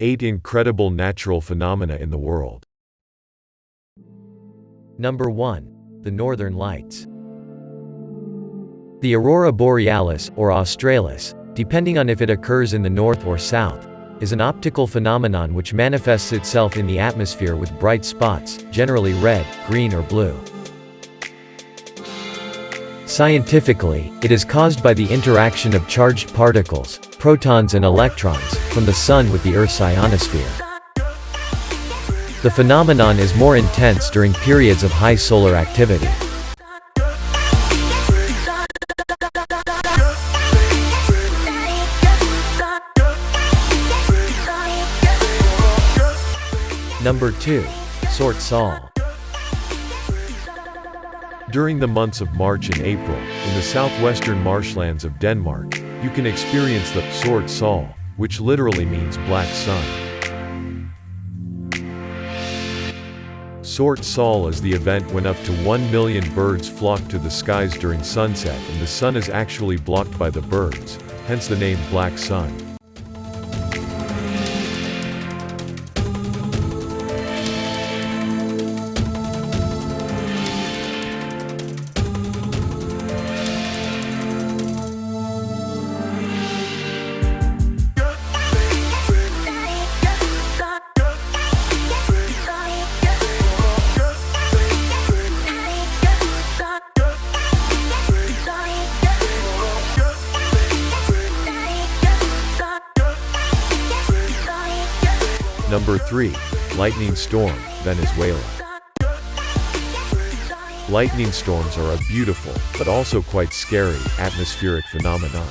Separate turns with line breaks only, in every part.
8 incredible natural phenomena in the world.
Number 1. The Northern Lights. The aurora borealis, or australis, depending on if it occurs in the north or south, is an optical phenomenon which manifests itself in the atmosphere with bright spots, generally red, green or blue. Scientifically, it is caused by the interaction of charged particles, protons and electrons, from the Sun with the Earth's ionosphere. The phenomenon is more intense during periods of high solar activity. Number 2. Sort Sol.
During the months of March and April, in the southwestern marshlands of Denmark, you can experience the Sort Sol, which literally means black sun. Sort Sol is the event when up to 1 million birds flock to the skies during sunset and the sun is actually blocked by the birds, hence the name black sun. Number 3. Lightning Storm, Venezuela. Lightning storms are a beautiful, but also quite scary, atmospheric phenomenon.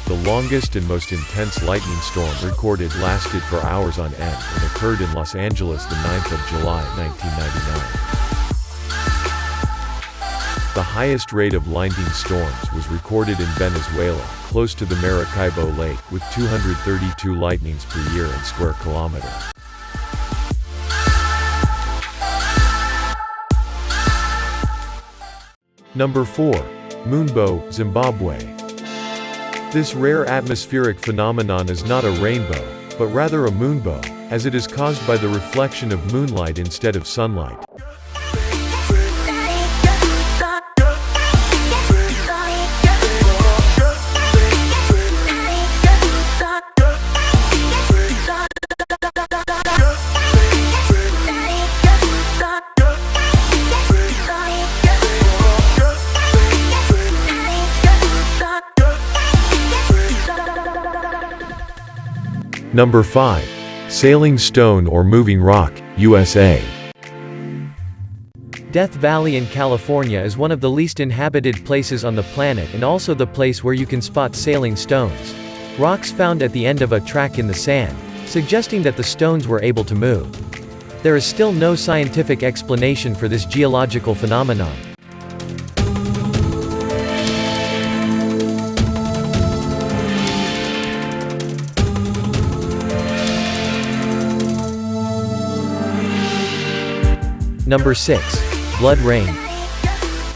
The longest and most intense lightning storm recorded lasted for hours on end and occurred in Los Angeles the 9th of July, 1999. The highest rate of lightning storms was recorded in Venezuela, close to the Maracaibo Lake, with 232 lightnings per year in square kilometer. Number 4. Moonbow, Zimbabwe. This rare atmospheric phenomenon is not a rainbow, but rather a moonbow, as it is caused by the reflection of moonlight instead of sunlight. Number 5. Sailing Stone or Moving Rock, USA.
Death Valley in California is one of the least inhabited places on the planet and also the place where you can spot sailing stones. Rocks found at the end of a track in the sand, suggesting that the stones were able to move. There is still no scientific explanation for this geological phenomenon. Number 6. Blood rain.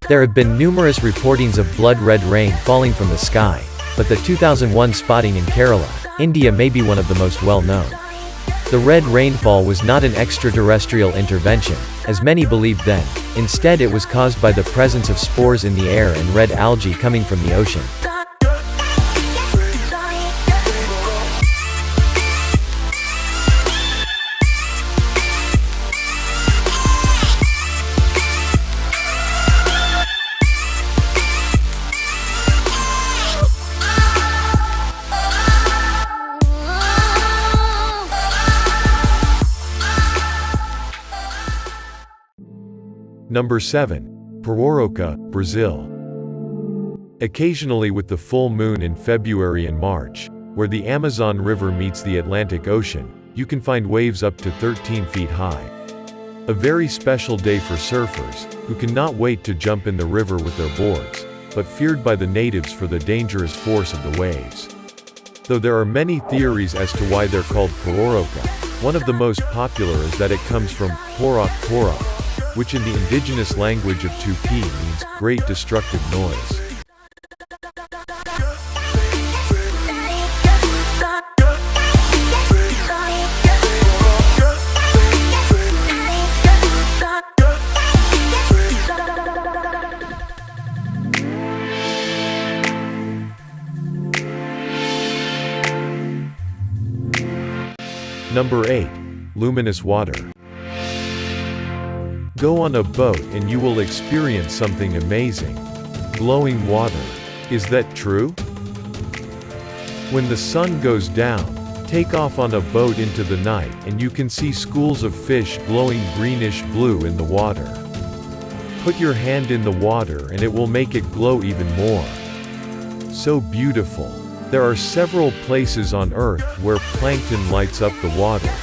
There have been numerous reportings of blood red rain falling from the sky, but the 2001 spotting in Kerala, India may be one of the most well-known. The red rainfall was not an extraterrestrial intervention, as many believed then. Instead, it was caused by the presence of spores in the air and red algae coming from the ocean.
Number 7. Pororoca, Brazil. Occasionally with the full moon in February and March, where the Amazon River meets the Atlantic Ocean, you can find waves up to 13 feet high. A very special day for surfers, who cannot wait to jump in the river with their boards, but feared by the natives for the dangerous force of the waves. Though there are many theories as to why they're called pororoca, one of the most popular is that it comes from porok porok, which in the indigenous language of Tupi means great destructive noise. Number 8. Luminous water. Go on a boat and you will experience something amazing. Glowing water. Is that true? When the sun goes down, take off on a boat into the night and you can see schools of fish glowing greenish blue in the water. Put your hand in the water and it will make it glow even more. So beautiful. There are several places on Earth where plankton lights up the water.